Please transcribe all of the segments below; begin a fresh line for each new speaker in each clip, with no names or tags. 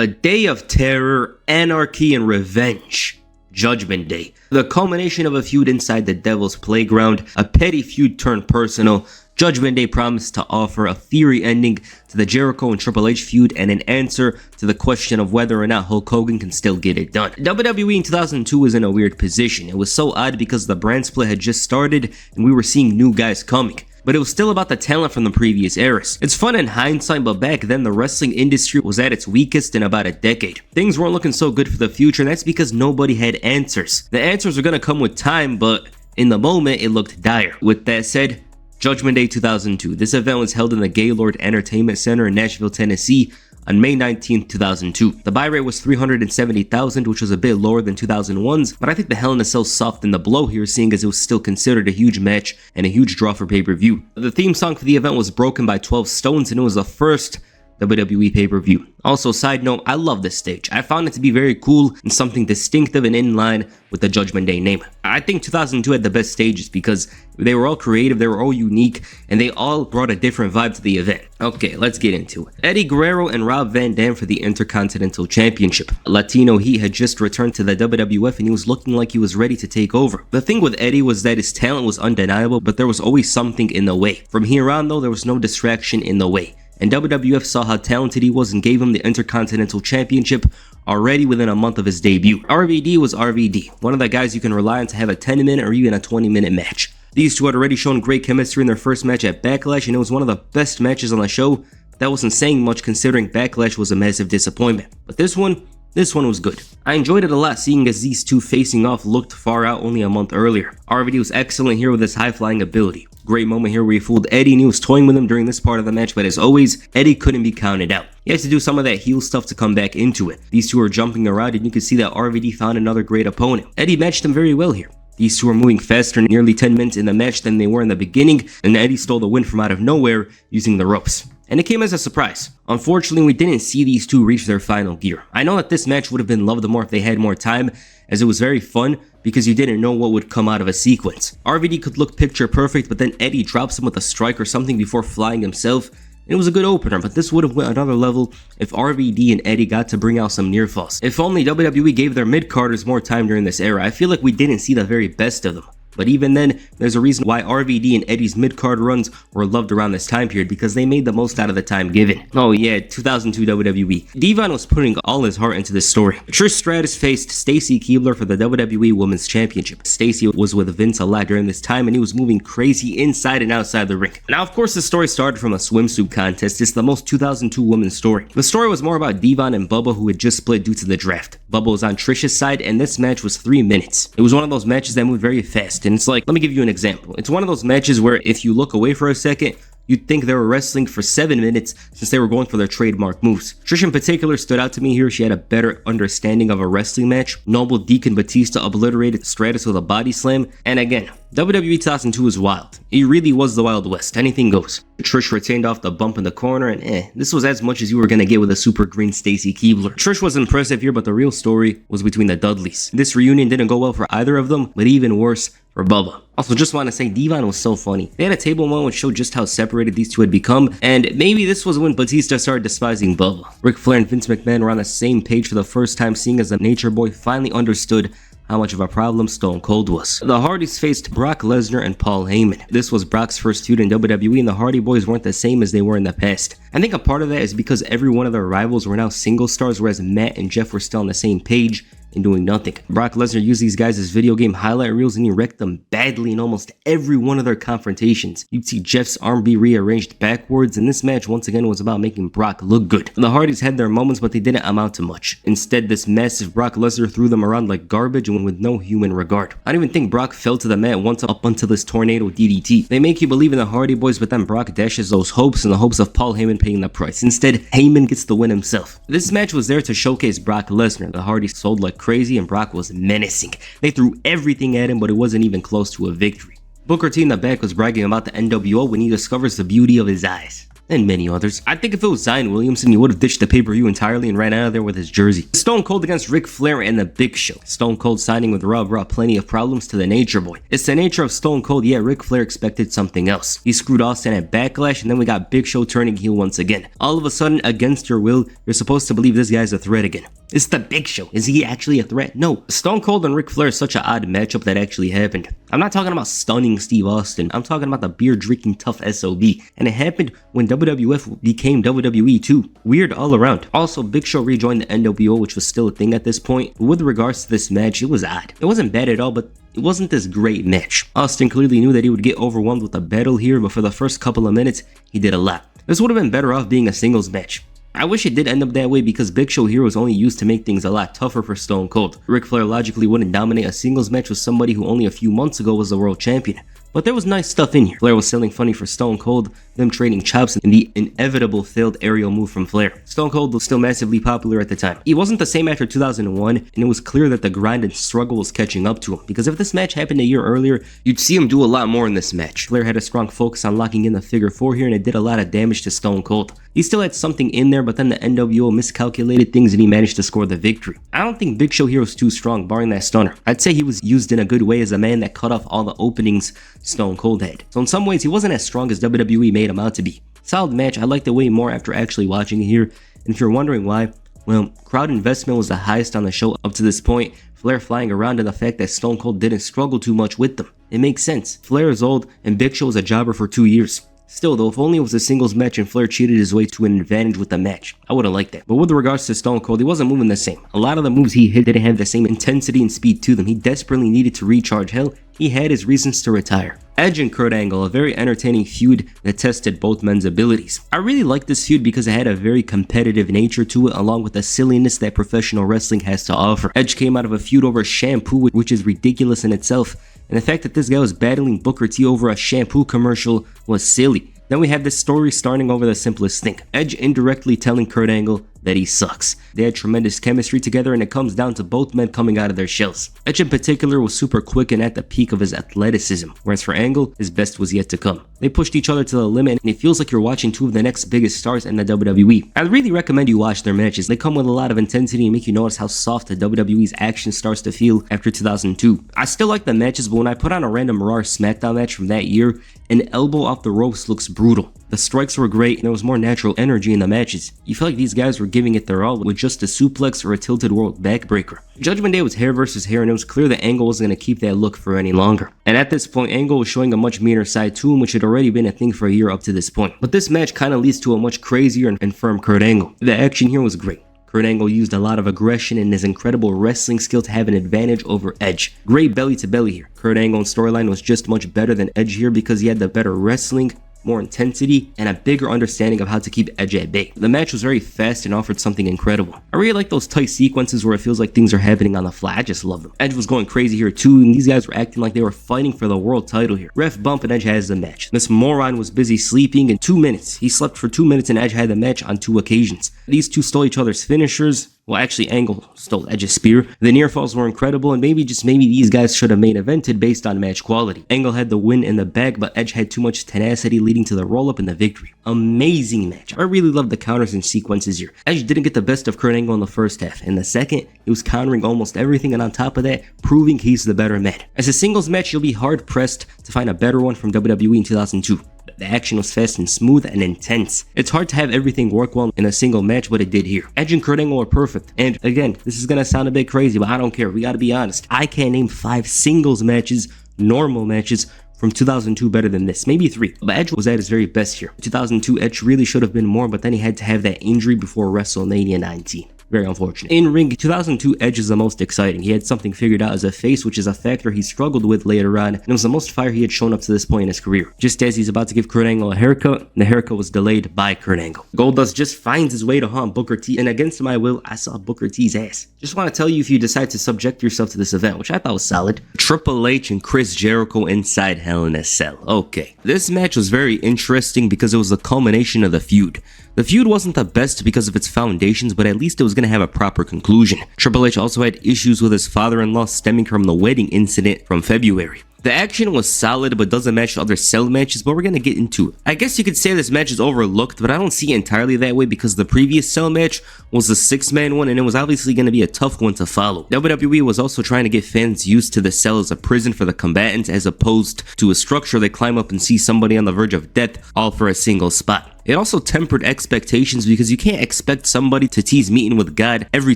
A day of terror, anarchy, and revenge. Judgment Day. The culmination of a feud inside the Devil's Playground, a petty feud turned personal. Judgment Day promised to offer a fiery ending to the Jericho and Triple H feud and an answer to the question of whether or not Hulk Hogan can still get it done. WWE in 2002 was in a weird position. It was so odd because the brand split had just started and we were seeing new guys coming. But it was still about the talent from the previous eras. It's fun in hindsight, but back then the wrestling industry was at its weakest in about a decade. Things weren't looking so good for the future, and that's because nobody had answers. The answers were gonna come with time, but in the moment it looked dire. With that said, Judgment Day 2002. This event was held in the Gaylord Entertainment Center in Nashville, Tennessee on May 19th, 2002. The buy rate was 370,000, which was a bit lower than 2001's, but I think the Hell in a Cell softened the blow here, seeing as it was still considered a huge match and a huge draw for pay-per-view. The theme song for the event was Broken by 12 Stones, and it was the first WWE pay-per-view. Also, side note, I love this stage. I found it to be very cool and something distinctive and in line with the Judgment Day name. I think 2002 had the best stages because they were all creative, they were all unique, and they all brought a different vibe to the event. Okay, let's get into it. Eddie Guerrero and Rob Van Dam for the Intercontinental Championship. Latino Heat had just returned to the WWF and he was looking like he was ready to take over. The thing with Eddie was that his talent was undeniable, but there was always something in the way. From here on though, there was no distraction in the way. And WWF saw how talented he was and gave him the Intercontinental Championship already within a month of his debut. RVD was RVD, one of the guys you can rely on to have a 10-minute or even a 20-minute match. These two had already shown great chemistry in their first match at Backlash, and it was one of the best matches on the show. That wasn't saying much considering Backlash was a massive disappointment. But this one was good. I enjoyed it a lot, seeing as these two facing off looked far out only a month earlier. RVD was excellent here with his high-flying ability. Great moment here where he fooled Eddie and he was toying with him during this part of the match, but as always, Eddie couldn't be counted out. He has to do some of that heel stuff to come back into it. These two are jumping around and you can see that RVD found another great opponent. Eddie matched him very well here. These two are moving faster, nearly 10 minutes in the match than they were in the beginning, and Eddie stole the win from out of nowhere using the ropes. And it came as a surprise. Unfortunately, we didn't see these two reach their final gear. I know that this match would have been loved more if they had more time, as it was very fun because you didn't know what would come out of a sequence. RVD could look picture perfect, but then Eddie drops him with a strike or something before flying himself. It was a good opener, but this would have went another level if RVD and Eddie got to bring out some near falls. If only WWE gave their mid-carders more time during this era. I feel like we didn't see the very best of them. But even then, there's a reason why RVD and Eddie's mid-card runs were loved around this time period, because they made the most out of the time given. Oh yeah, 2002 WWE. Devon was putting all his heart into this story. Trish Stratus faced Stacy Keibler for the WWE Women's Championship. Stacy was with Vince a lot during this time and he was moving crazy inside and outside the ring. Now of course the story started from a swimsuit contest. It's the most 2002 women's story. The story was more about Devon and Bubba, who had just split due to the draft. Bubba was on Trish's side and this match was 3 minutes. It was one of those matches that moved very fast. And it's like, let me give you an example. It's one of those matches where if you look away for a second, you'd think they were wrestling for 7 minutes since they were going for their trademark moves. Trish in particular stood out to me here. She had a better understanding of a wrestling match. Noble Deacon Batista obliterated Stratus with a body slam. And again, WWE 2002 is wild. It really was the Wild West. Anything goes. Trish retained off the bump in the corner and this was as much as you were gonna get with a super green Stacy Keibler. Trish was impressive here, but the real story was between the Dudleys. This reunion didn't go well for either of them, but even worse for Bubba. Also, just want to say, Devon was so funny. They had a table moment which showed just how separated these two had become, and maybe this was when Batista started despising Bubba. Ric Flair and Vince McMahon were on the same page for the first time, seeing as the Nature Boy finally understood how much of a problem Stone Cold was. The Hardys faced Brock Lesnar and Paul Heyman. This was Brock's first feud in WWE, and the Hardy Boys weren't the same as they were in the past. I think a part of that is because every one of their rivals were now single stars, whereas Matt and Jeff were still on the same page and doing nothing. Brock Lesnar used these guys as video game highlight reels and he wrecked them badly in almost every one of their confrontations. You'd see Jeff's arm be rearranged backwards, and this match once again was about making Brock look good. The Hardys had their moments, but they didn't amount to much. Instead, this massive Brock Lesnar threw them around like garbage and with no human regard. I don't even think Brock fell to the mat once up until this tornado DDT. They make you believe in the Hardy Boys, but then Brock dashes those hopes in the hopes of Paul Heyman paying the price. Instead, Heyman gets the win himself. This match was there to showcase Brock Lesnar. The Hardys sold like crazy and Brock was menacing. They threw everything at him, but it wasn't even close to a victory. Booker T in the back was bragging about the NWO when he discovers the beauty of his eyes. and many others. I think if it was Zion Williamson, he would have ditched the pay-per-view entirely and ran out of there with his jersey. Stone Cold against Ric Flair and The Big Show. Stone Cold signing with Raw brought plenty of problems to the Nature Boy. It's the nature of Stone Cold, yet Ric Flair expected something else. He screwed Austin at Backlash, and then we got Big Show turning heel once again. All of a sudden, against your will, you're supposed to believe this guy's a threat again. It's The Big Show. Is he actually a threat? No. Stone Cold and Ric Flair is such an odd matchup that actually happened. I'm not talking about stunning Steve Austin. I'm talking about the beer-drinking tough SOB. And it happened when WWF became WWE too. Weird all around. Also, Big Show rejoined the NWO, which was still a thing at this point. But with regards to this match, it was odd. It wasn't bad at all, but it wasn't this great match. Austin clearly knew that he would get overwhelmed with the battle here, but for the first couple of minutes, he did a lot. This would have been better off being a singles match. I wish it did end up that way because Big Show here was only used to make things a lot tougher for Stone Cold. Ric Flair logically wouldn't dominate a singles match with somebody who only a few months ago was the world champion. But there was nice stuff in here. Flair was selling funny for Stone Cold, them trading chops, and the inevitable failed aerial move from Flair. Stone Cold was still massively popular at the time. He wasn't the same after 2001, and it was clear that the grind and struggle was catching up to him, because if this match happened a year earlier, you'd see him do a lot more in this match. Flair had a strong focus on locking in the figure 4 here, and it did a lot of damage to Stone Cold. He still had something in there, but then the NWO miscalculated things and he managed to score the victory. I don't think Big Show here was too strong, barring that stunner. I'd say he was used in a good way as a man that cut off all the openings Stone Cold had. So in some ways, he wasn't as strong as WWE made him out to be. Solid match, I liked it way more after actually watching it here. And if you're wondering why, well, crowd investment was the highest on the show up to this point. Flair flying around and the fact that Stone Cold didn't struggle too much with them. It makes sense. Flair is old and Big Show was a jobber for 2 years. Still though, if only it was a singles match and Flair cheated his way to an advantage with the match, I would've liked that. But with regards to Stone Cold, he wasn't moving the same. A lot of the moves he hit didn't have the same intensity and speed to them. He desperately needed to recharge. Hell, he had his reasons to retire. Edge and Kurt Angle, a very entertaining feud that tested both men's abilities. I really liked this feud because it had a very competitive nature to it, along with the silliness that professional wrestling has to offer. Edge came out of a feud over shampoo, which is ridiculous in itself, and the fact that this guy was battling Booker T over a shampoo commercial was silly. Then we have this story starting over the simplest thing. Edge indirectly telling Kurt Angle that he sucks. They had tremendous chemistry together and it comes down to both men coming out of their shells. Edge in particular was super quick and at the peak of his athleticism, whereas for Angle, his best was yet to come. They pushed each other to the limit and it feels like you're watching two of the next biggest stars in the WWE. I really recommend you watch their matches. They come with a lot of intensity and make you notice how soft the WWE's action starts to feel after 2002. I still like the matches, but when I put on a random Raw SmackDown match from that year, an elbow off the ropes looks brutal. The strikes were great and there was more natural energy in the matches. You feel like these guys were giving it their all with just a suplex or a tilted world backbreaker. Judgment Day was hair versus hair and it was clear that Angle wasn't going to keep that look for any longer. And at this point, Angle was showing a much meaner side to him, which had already been a thing for a year up to this point. But this match kind of leads to a much crazier and firm Kurt Angle. The action here was great. Kurt Angle used a lot of aggression and his incredible wrestling skill to have an advantage over Edge. Great belly to belly here. Kurt Angle's storyline was just much better than Edge here because he had the better wrestling, more intensity, and a bigger understanding of how to keep Edge at bay. The match was very fast and offered something incredible. I really like those tight sequences where it feels like things are happening on the fly. I just love them. Edge was going crazy here too, and these guys were acting like they were fighting for the world title here. Ref bump and Edge has the match. This moron was busy sleeping in 2 minutes. He slept for 2 minutes and Edge had the match on 2 occasions. These two stole each other's finishers. Well, actually, Angle stole Edge's spear. The near falls were incredible, and maybe these guys should have main evented based on match quality. Angle had the win in the bag, but Edge had too much tenacity, leading to the roll-up and the victory. Amazing match. I really love the counters and sequences here. Edge didn't get the best of Kurt Angle in the first half. In the second, he was countering almost everything, and on top of that, proving he's the better man. As a singles match, you'll be hard-pressed to find a better one from WWE in 2002. The action was fast and smooth and intense. It's hard to have everything work well in a single match, but it did here. Edge and Kurt Angle are perfect. And again, this is gonna sound a bit crazy, but I don't care. We gotta be honest. I can't name 5 singles matches, normal matches, from 2002 better than this. Maybe 3. But Edge was at his very best here. 2002, Edge really should have been more, but then he had to have that injury before WrestleMania 19. Very unfortunate. In ring, 2002 Edge is the most exciting. He had something figured out as a face, which is a factor he struggled with later on, and it was the most fire he had shown up to this point in his career. Just as he's about to give Kurt Angle a haircut, the haircut was delayed by Kurt Angle. Goldust just finds his way to haunt Booker T, and against my will, I saw Booker T's ass. Just want to tell you if you decide to subject yourself to this event, which I thought was solid. Triple H and Chris Jericho inside Hell in a Cell. Okay. This match was very interesting because it was the culmination of the feud. The feud wasn't the best because of its foundations, but at least it was going going to have a proper conclusion. Triple H also had issues with his father-in-law stemming from the wedding incident from February. The action was solid but doesn't match other Cell matches, but we're going to get into it. I guess you could say this match is overlooked, but I don't see it entirely that way because the previous Cell match was a 6-man one and it was obviously going to be a tough one to follow. WWE was also trying to get fans used to the Cell as a prison for the combatants as opposed to a structure they climb up and see somebody on the verge of death all for a single spot. It also tempered expectations because you can't expect somebody to tease meeting with God every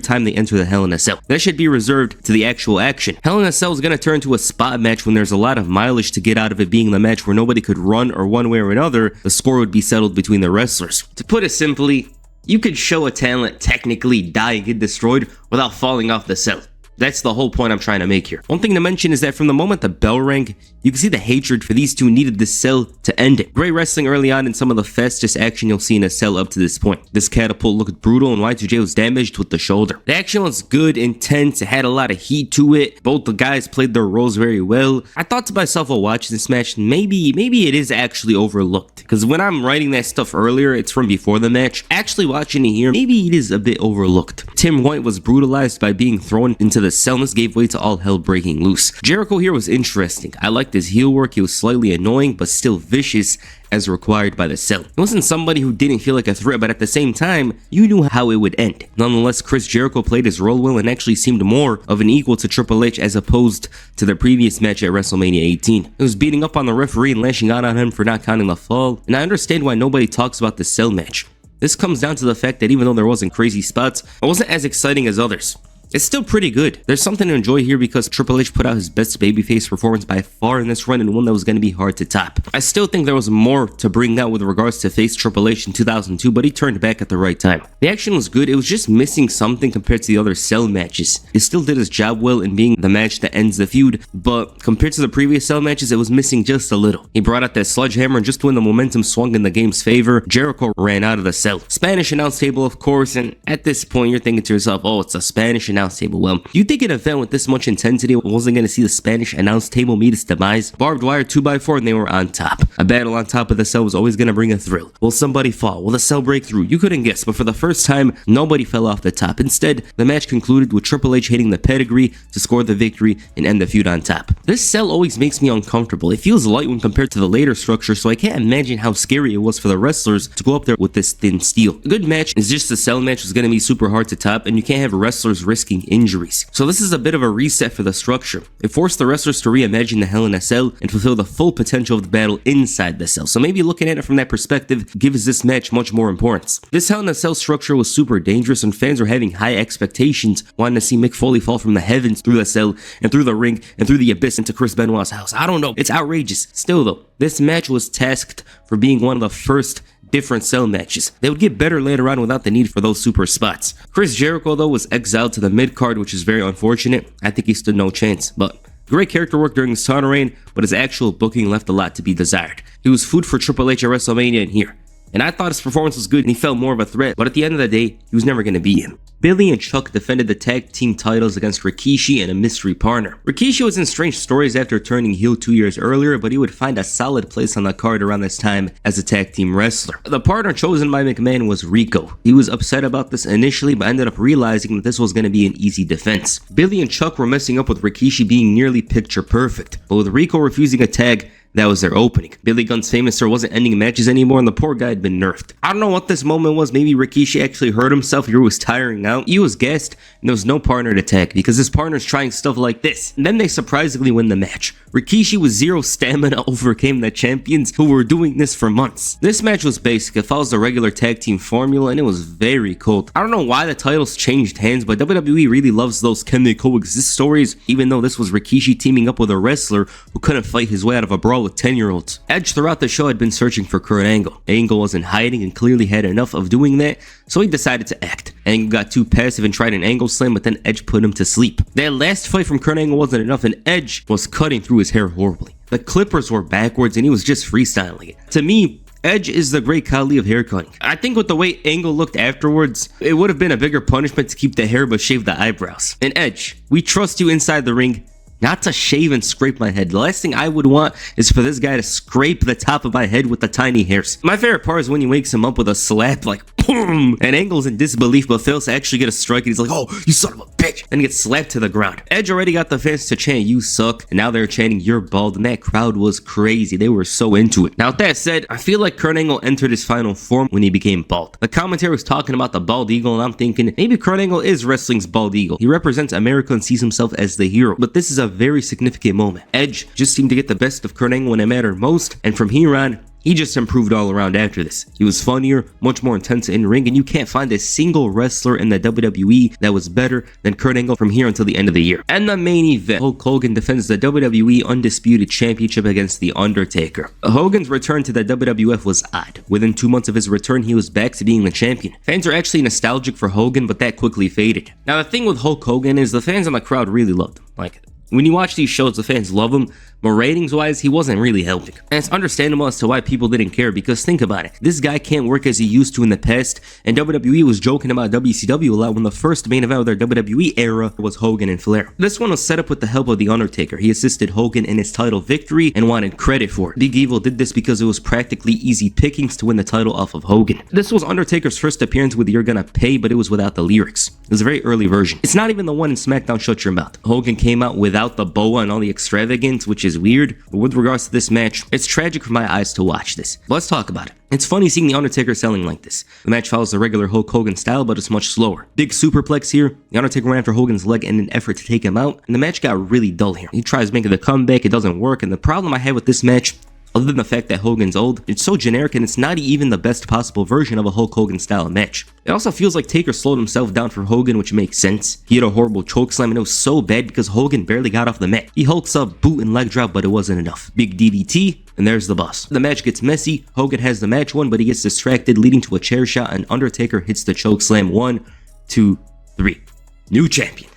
time they enter the Hell in a Cell. That should be reserved to the actual action. Hell in a Cell is going to turn to a spot match when there's a lot of mileage to get out of it being the match where nobody could run or one way or another, the score would be settled between the wrestlers. To put it simply, you could show a talent technically die and get destroyed without falling off the Cell. That's the whole point I'm trying to make here. One thing to mention is that from the moment the bell rang, you can see the hatred for these two needed this Cell to end it. Great wrestling early on and some of the fastest action you'll see in a Cell up to this point. This catapult looked brutal and Y2J was damaged with the shoulder. The action was good, intense, it had a lot of heat to it. Both the guys played their roles very well. I thought to myself while watching this match, maybe it is actually overlooked. Because when I'm writing that stuff earlier, it's from before the match. Actually watching it here, maybe it is a bit overlooked. Tim White was brutalized by being thrown into the Cell and this gave way to all hell breaking loose. Jericho here was interesting. I liked his heel work. He was slightly annoying but still vicious as required by the Cell. He wasn't somebody who didn't feel like a threat, but at the same time, you knew how it would end. Nonetheless, Chris Jericho played his role well and actually seemed more of an equal to Triple H as opposed to the previous match at WrestleMania 18. He was beating up on the referee and lashing out on him for not counting the fall, and I understand why nobody talks about the Cell match. This comes down to the fact that even though there wasn't crazy spots, it wasn't as exciting as others. It's still pretty good. There's something to enjoy here because Triple H put out his best babyface performance by far in this run and one that was going to be hard to top. I still think there was more to bring out with regards to face Triple H in 2002, but he turned back at the right time. The action was good, it was just missing something compared to the other Cell matches. It still did his job well in being the match that ends the feud, but compared to the previous Cell matches, it was missing just a little. He brought out that sledgehammer and just when the momentum swung in the game's favor, Jericho ran out of the Cell. Spanish announce table, of course, and at this point you're thinking to yourself, oh, it's a Spanish announce table. Well, you think an event with this much intensity wasn't going to see the Spanish announce table meet its demise? Barbed wire 2x4 and they were on top. A battle on top of the Cell was always going to bring a thrill. Will somebody fall? Will the Cell break through? You couldn't guess, but for the first time, nobody fell off the top. Instead, the match concluded with Triple H hitting the pedigree to score the victory and end the feud on top. This Cell always makes me uncomfortable. It feels light when compared to the later structure, so I can't imagine how scary it was for the wrestlers to go up there with this thin steel. A good match is just the Cell match was going to be super hard to top, and you can't have wrestlers risking injuries. So this is a bit of a reset for the structure. It forced the wrestlers to reimagine the Hell in a Cell and fulfill the full potential of the battle inside the Cell. So maybe looking at it from that perspective gives this match much more importance. This Hell in a Cell structure was super dangerous and fans were having high expectations, wanting to see Mick Foley fall from the heavens through the Cell and through the ring and through the abyss into Chris Benoit's house. I don't know, it's outrageous. Still though, this match was tasked for being one of the first different Cell matches. They would get better later on without the need for those super spots. Chris Jericho though was exiled to the mid-card, which is very unfortunate. I think he stood no chance, but great character work during his title reign, but his actual booking left a lot to be desired. He was food for Triple H at WrestleMania and here. And I thought his performance was good and he felt more of a threat, but at the end of the day, he was never going to beat him. Billy and Chuck defended the tag team titles against Rikishi and a mystery partner. Rikishi was in strange stories after turning heel 2 years earlier, but he would find a solid place on the card around this time as a tag team wrestler. The partner chosen by McMahon was Rico. He was upset about this initially, but ended up realizing that this was going to be an easy defense. Billy and Chuck were messing up with Rikishi being nearly picture perfect, but with Rico refusing a tag, that was their opening. Billy Gunn's famous sir wasn't ending matches anymore and the poor guy had been nerfed. I don't know what this moment was. Maybe Rikishi actually hurt himself. He was tiring out. He was gassed and there was no partner to tag because his partner's trying stuff like this. And then they surprisingly win the match. Rikishi with zero stamina overcame the champions who were doing this for months. This match was basic. It follows the regular tag team formula and it was very cold. I don't know why the titles changed hands, but WWE really loves those can they coexist stories, even though this was Rikishi teaming up with a wrestler who couldn't fight his way out of a brawl with 10-year-olds. Edge throughout the show had been searching for Kurt Angle. Angle wasn't hiding and clearly had enough of doing that, so he decided to act. Angle got too passive and tried an angle slam, but then Edge put him to sleep. That last fight from Kurt Angle wasn't enough and Edge was cutting through his hair horribly. The clippers were backwards and he was just freestyling it. To me, Edge is the great Khali of haircutting. I think with the way Angle looked afterwards, it would have been a bigger punishment to keep the hair but shave the eyebrows. And Edge, we trust you inside the ring, not to shave and scrape my head. The last thing I would want is for this guy to scrape the top of my head with the tiny hairs. My favorite part is when he wakes him up with a slap like boom, and Angle's in disbelief but fails to actually get a strike, and he's like, oh, you son of a bitch, and gets slapped to the ground. Edge already got the fans to chant, you suck, and now they're chanting, you're bald, and that crowd was crazy. They were so into it. Now with that said, I feel like Kurt Angle entered his final form when he became bald. The commentary was talking about the bald eagle, and I'm thinking, maybe Kurt Angle is wrestling's bald eagle. He represents America and sees himself as the hero, but this is a very significant moment. Edge just seemed to get the best of Kurt Angle when it mattered most, and from here on, he just improved all around after this. He was funnier, much more intense in ring, and you can't find a single wrestler in the WWE that was better than Kurt Angle from here until the end of the year. And the main event, Hulk Hogan defends the WWE Undisputed Championship against The Undertaker. Hogan's return to the WWF was odd. Within 2 months of his return, he was back to being the champion. Fans are actually nostalgic for Hogan, but that quickly faded. Now the thing with Hulk Hogan is the fans in the crowd really loved him. Like, when you watch these shows, the fans love him, but ratings-wise, he wasn't really helping. And it's understandable as to why people didn't care, because think about it. This guy can't work as he used to in the past, and WWE was joking about WCW a lot when the first main event of their WWE era was Hogan and Flair. This one was set up with the help of The Undertaker. He assisted Hogan in his title victory and wanted credit for it. Big Evil did this because it was practically easy pickings to win the title off of Hogan. This was Undertaker's first appearance with You're Gonna Pay, but it was without the lyrics. It was a very early version. It's not even the one in SmackDown Shut Your Mouth. Hogan came out without the boa and all the extravagance, which is weird, but with regards to this match, it's tragic for my eyes to watch this. But let's talk about it. It's funny seeing The Undertaker selling like this. The match follows the regular Hulk Hogan style, but it's much slower. Big superplex here. The Undertaker ran after Hogan's leg in an effort to take him out, and the match got really dull here. He tries making the comeback, it doesn't work, and the problem I have with this match, other than the fact that Hogan's old, it's so generic and it's not even the best possible version of a Hulk Hogan style match. It also feels like Taker slowed himself down for Hogan, which makes sense. He had a horrible chokeslam and it was so bad because Hogan barely got off the mat. He hulks up, boot and leg drop, but it wasn't enough. Big DDT, and there's the boss. The match gets messy. Hogan has the match won, but he gets distracted, leading to a chair shot, and Undertaker hits the chokeslam. 1, 2, 3. New champion.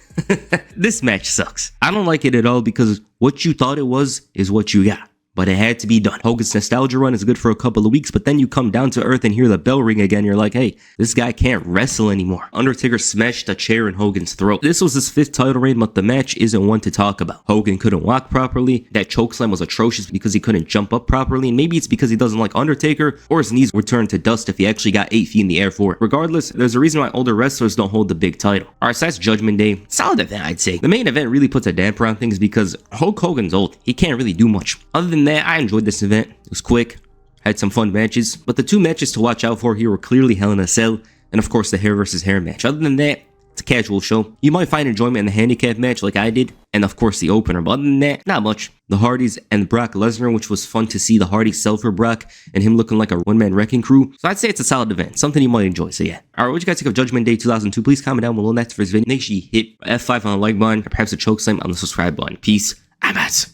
This match sucks. I don't like it at all because what you thought it was is what you got. But it had to be done. Hogan's nostalgia run is good for a couple of weeks, but then you come down to earth and hear the bell ring again. You're like, hey, this guy can't wrestle anymore. Undertaker smashed a chair in Hogan's throat. This was his 5th title reign, but the match isn't one to talk about. Hogan couldn't walk properly. That chokeslam was atrocious because he couldn't jump up properly. And maybe it's because he doesn't like Undertaker, or his knees would turn to dust if he actually got 8 feet in the air for it. Regardless, there's a reason why older wrestlers don't hold the big title. Alright, so that's Judgment Day. Solid event, I'd say. The main event really puts a damper on things because Hulk Hogan's old. He can't really do much. Other than that, I enjoyed this event. It was quick, had some fun matches, but the 2 matches to watch out for here were clearly Hell in a Cell, and of course the hair versus hair match. Other than that, it's a casual show. You might find enjoyment in the handicap match like I did, and of course the opener, but other than that, not much. The Hardys and Brock Lesnar, which was fun to see the Hardys sell for Brock, and him looking like a one-man wrecking crew. So I'd say it's a solid event, something you might enjoy, so yeah. Alright, what you guys think of Judgment Day 2002? Please comment down below. Next for this video, make sure you hit F5 on the like button, or perhaps a chokeslam on the subscribe button. Peace, I'm out.